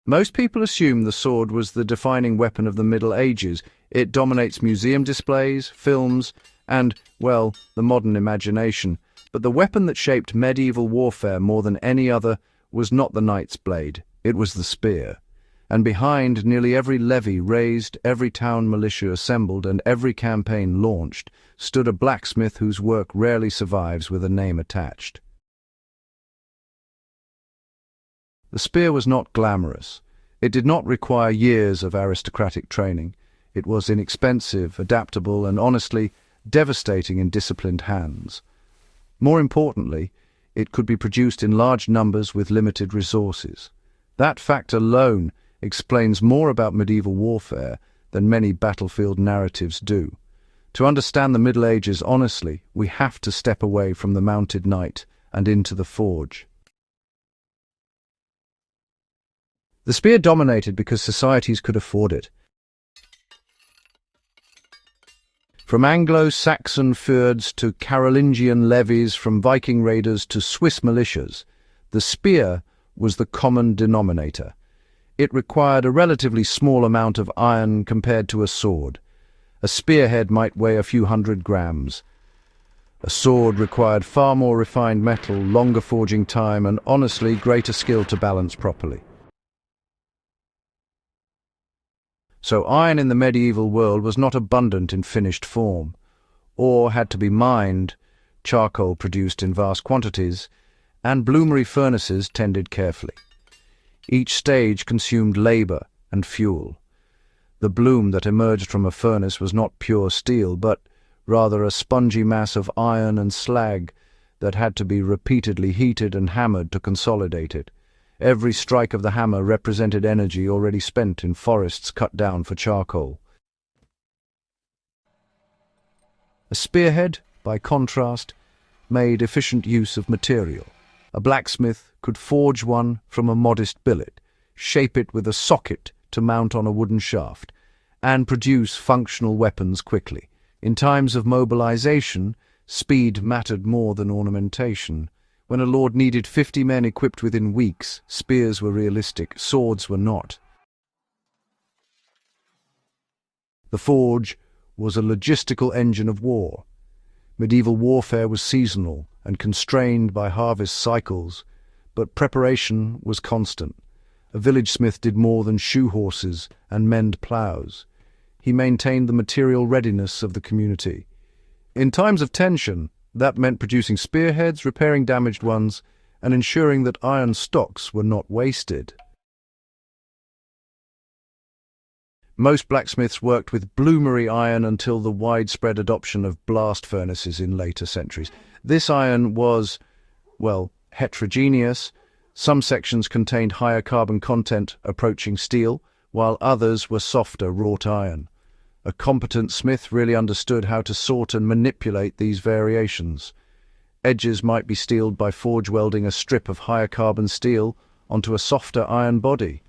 Most people assume the sword was the defining weapon of the Middle Ages. It dominates museum displays, films, and, well, the modern imagination. But the weapon that shaped medieval warfare more than any other was not the knight's blade, it was the spear. And behind nearly every levy raised, every town militia assembled, and every campaign launched, stood a blacksmith whose work rarely survives with a name attached. The spear was not glamorous. It did not require years of aristocratic training. It was inexpensive, adaptable, and honestly, devastating in disciplined hands. More importantly, it could be produced in large numbers with limited resources. That fact alone explains more about medieval warfare than many battlefield narratives do. To understand the Middle Ages honestly, we have to step away from the mounted knight and into the forge. The spear dominated because societies could afford it. From Anglo-Saxon feuds to Carolingian levies, from Viking raiders to Swiss militias, the spear was the common denominator. It required a relatively small amount of iron compared to a sword. A spearhead might weigh a few hundred grams. A sword required far more refined metal, longer forging time, and honestly greater skill to balance properly. So iron in the medieval world was not abundant in finished form. Ore had to be mined, charcoal produced in vast quantities, and bloomery furnaces tended carefully. Each stage consumed labour and fuel. The bloom that emerged from a furnace was not pure steel, but rather a spongy mass of iron and slag that had to be repeatedly heated and hammered to consolidate it. Every strike of the hammer represented energy already spent in forests cut down for charcoal. A spearhead, by contrast, made efficient use of material. A blacksmith could forge one from a modest billet, shape it with a socket to mount on a wooden shaft, and produce functional weapons quickly. In times of mobilization, speed mattered more than ornamentation. When a lord needed 50 men equipped within weeks, spears were realistic, swords were not. The forge was a logistical engine of war. Medieval warfare was seasonal and constrained by harvest cycles, but preparation was constant. A village smith did more than shoe horses and mend ploughs. He maintained the material readiness of the community. In times of tension, that meant producing spearheads, repairing damaged ones, and ensuring that iron stocks were not wasted. Most blacksmiths worked with bloomery iron until the widespread adoption of blast furnaces in later centuries. This iron was, well, heterogeneous. Some sections contained higher carbon content approaching steel, while others were softer wrought iron. A competent smith really understood how to sort and manipulate these variations. Edges might be steeled by forge welding a strip of higher carbon steel onto a softer iron body.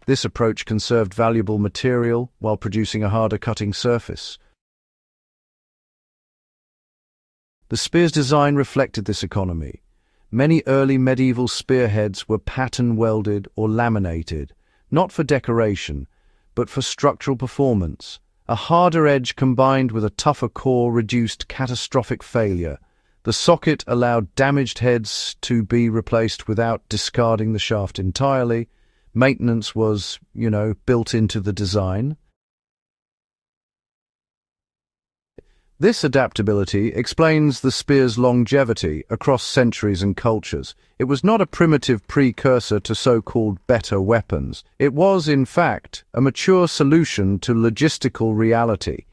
This approach conserved valuable material while producing a harder cutting surface. The spear's design reflected this economy. Many early medieval spearheads were pattern welded or laminated, not for decoration, but for structural performance. A harder edge combined with a tougher core reduced catastrophic failure. The socket allowed damaged heads to be replaced without discarding the shaft entirely. Maintenance was, built into the design. This adaptability explains the spear's longevity across centuries and cultures. It was not a primitive precursor to so-called better weapons. It was, in fact, a mature solution to logistical reality.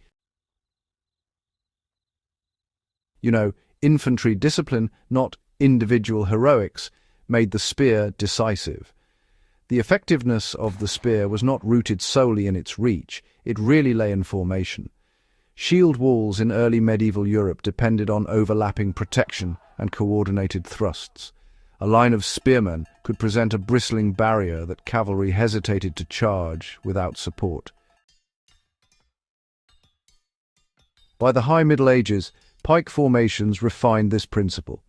Infantry discipline, not individual heroics, made the spear decisive. The effectiveness of the spear was not rooted solely in its reach. It really lay in formation. Shield walls in early medieval Europe depended on overlapping protection and coordinated thrusts. A line of spearmen could present a bristling barrier that cavalry hesitated to charge without support. By the High Middle Ages, pike formations refined this principle.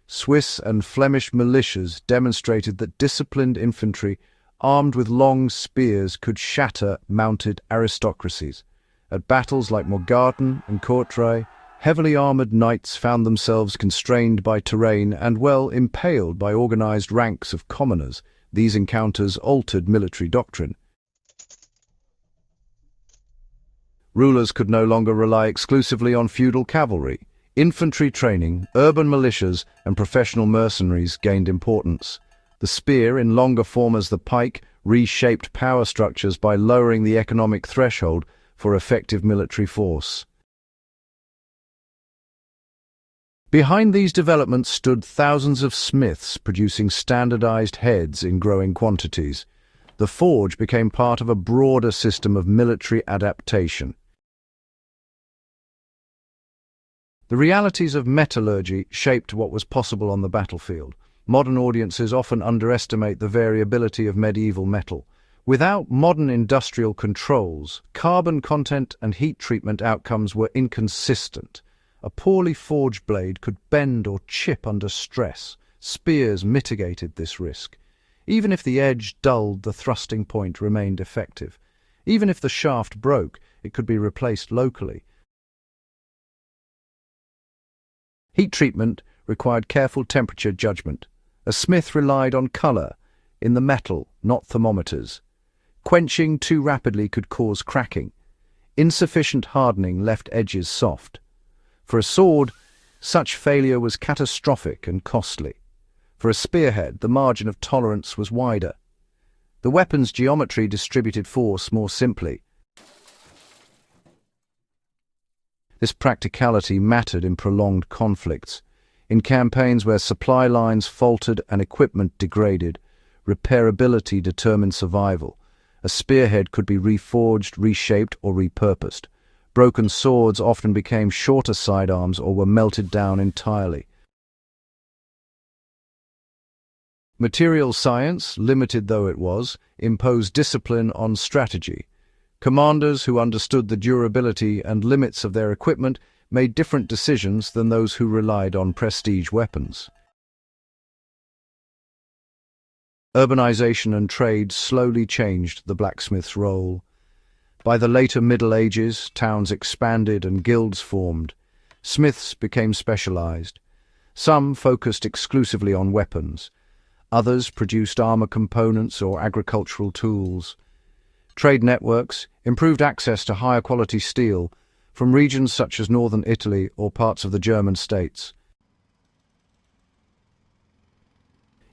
Swiss and Flemish militias demonstrated that disciplined infantry armed with long spears, could shatter mounted aristocracies. At battles like Morgarten and Courtrai, heavily armoured knights found themselves constrained by terrain and, well, impaled by organised ranks of commoners. These encounters altered military doctrine. Rulers could no longer rely exclusively on feudal cavalry. Infantry training, urban militias, and professional mercenaries gained importance. The spear, in longer form as the pike, reshaped power structures by lowering the economic threshold for effective military force. Behind these developments stood thousands of smiths producing standardized heads in growing quantities. The forge became part of a broader system of military adaptation. The realities of metallurgy shaped what was possible on the battlefield. Modern audiences often underestimate the variability of medieval metal. Without modern industrial controls, carbon content and heat treatment outcomes were inconsistent. A poorly forged blade could bend or chip under stress. Spears mitigated this risk. Even if the edge dulled, the thrusting point remained effective. Even if the shaft broke, it could be replaced locally. Heat treatment required careful temperature judgment. A smith relied on colour in the metal, not thermometers. Quenching too rapidly could cause cracking. Insufficient hardening left edges soft. For a sword, such failure was catastrophic and costly. For a spearhead, the margin of tolerance was wider. The weapon's geometry distributed force more simply. This practicality mattered in prolonged conflicts. In campaigns where supply lines faltered and equipment degraded, repairability determined survival. A spearhead could be reforged, reshaped, or repurposed. Broken swords often became shorter sidearms or were melted down entirely. Material science, limited though it was, imposed discipline on strategy. Commanders who understood the durability and limits of their equipment made different decisions than those who relied on prestige weapons. Urbanization and trade slowly changed the blacksmith's role. By the later Middle Ages, towns expanded and guilds formed. Smiths became specialized. Some focused exclusively on weapons. Others produced armor components or agricultural tools. Trade networks improved access to higher quality steel from regions such as northern Italy or parts of the German states.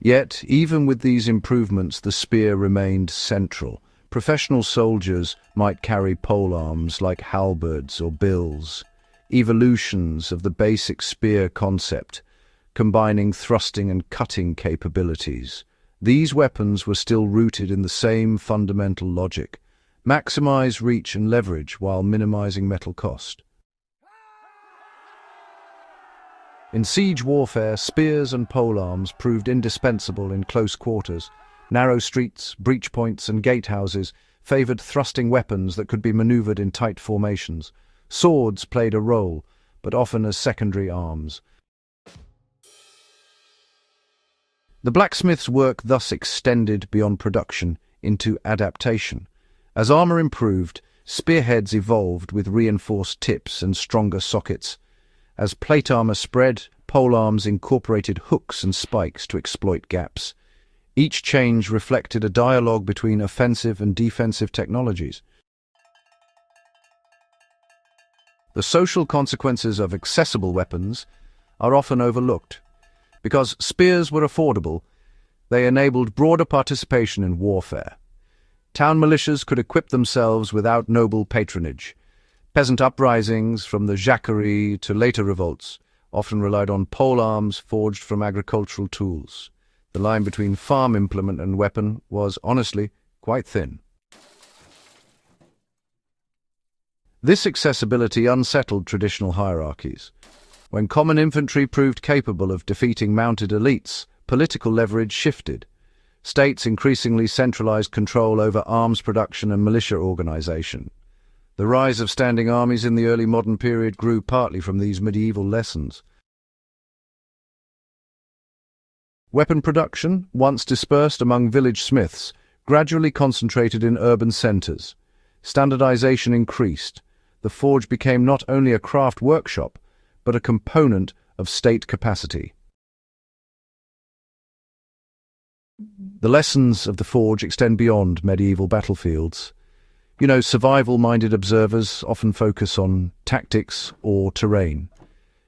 Yet, even with these improvements, the spear remained central. Professional soldiers might carry polearms like halberds or bills, evolutions of the basic spear concept, combining thrusting and cutting capabilities. These weapons were still rooted in the same fundamental logic: maximize reach and leverage while minimizing metal cost. In siege warfare, spears and polearms proved indispensable in close quarters. Narrow streets, breach points, and gatehouses favored thrusting weapons that could be maneuvered in tight formations. Swords played a role, but often as secondary arms. The blacksmith's work thus extended beyond production into adaptation. As armor improved, spearheads evolved with reinforced tips and stronger sockets. As plate armor spread, polearms incorporated hooks and spikes to exploit gaps. Each change reflected a dialogue between offensive and defensive technologies. The social consequences of accessible weapons are often overlooked. Because spears were affordable, they enabled broader participation in warfare. Town militias could equip themselves without noble patronage. Peasant uprisings, from the Jacquerie to later revolts, often relied on polearms forged from agricultural tools. The line between farm implement and weapon was, honestly, quite thin. This accessibility unsettled traditional hierarchies. When common infantry proved capable of defeating mounted elites, political leverage shifted. States increasingly centralized control over arms production and militia organization. The rise of standing armies in the early modern period grew partly from these medieval lessons. Weapon production, once dispersed among village smiths, gradually concentrated in urban centers. Standardization increased. The forge became not only a craft workshop, but a component of state capacity. The lessons of the forge extend beyond medieval battlefields. Survival-minded observers often focus on tactics or terrain.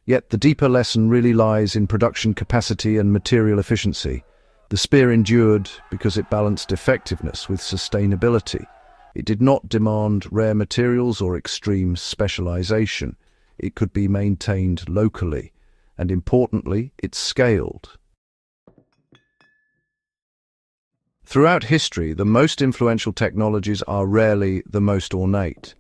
Yet the deeper lesson really lies in production capacity and material efficiency. The spear endured because it balanced effectiveness with sustainability. It did not demand rare materials or extreme specialization. It could be maintained locally, and importantly, it scaled. Throughout history, the most influential technologies are rarely the most ornate.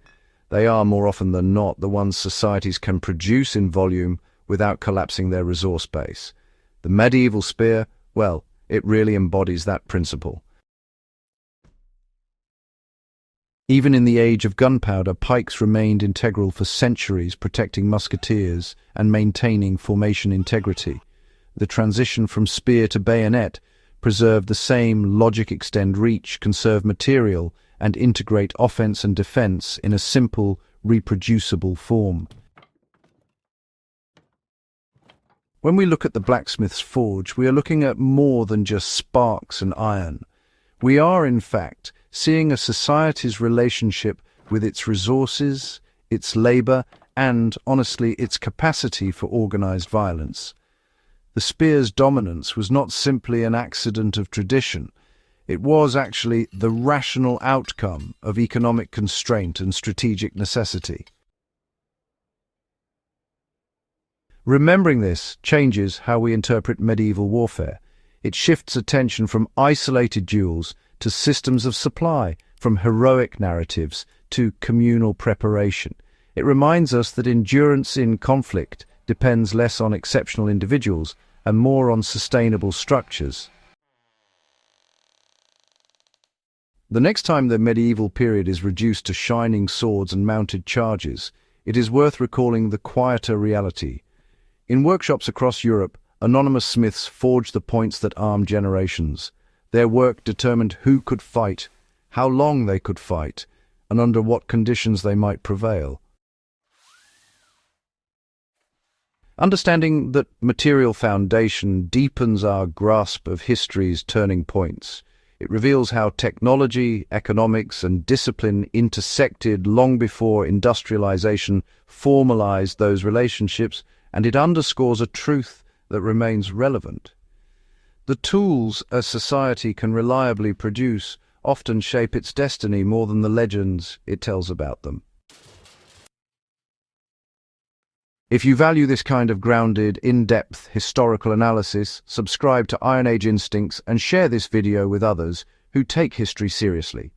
They are, more often than not, the ones societies can produce in volume without collapsing their resource base. The medieval spear, well, it really embodies that principle. Even in the age of gunpowder, pikes remained integral for centuries, protecting musketeers and maintaining formation integrity. The transition from spear to bayonet preserve the same logic, extend reach, conserve material, and integrate offense and defense in a simple, reproducible form. When we look at the blacksmith's forge, we are looking at more than just sparks and iron. We are, in fact, seeing a society's relationship with its resources, its labor, and, honestly, its capacity for organized violence. The spear's dominance was not simply an accident of tradition. It was actually the rational outcome of economic constraint and strategic necessity. Remembering this changes how we interpret medieval warfare. It shifts attention from isolated duels to systems of supply, from heroic narratives to communal preparation. It reminds us that endurance in conflict depends less on exceptional individuals and more on sustainable structures. The next time the medieval period is reduced to shining swords and mounted charges, it is worth recalling the quieter reality. In workshops across Europe, anonymous smiths forged the points that armed generations. Their work determined who could fight, how long they could fight, and under what conditions they might prevail. Understanding that material foundation deepens our grasp of history's turning points. It reveals how technology, economics, and discipline intersected long before industrialization formalized those relationships, and it underscores a truth that remains relevant. The tools a society can reliably produce often shape its destiny more than the legends it tells about them. If you value this kind of grounded, in-depth historical analysis, subscribe to Iron Age Instincts and share this video with others who take history seriously.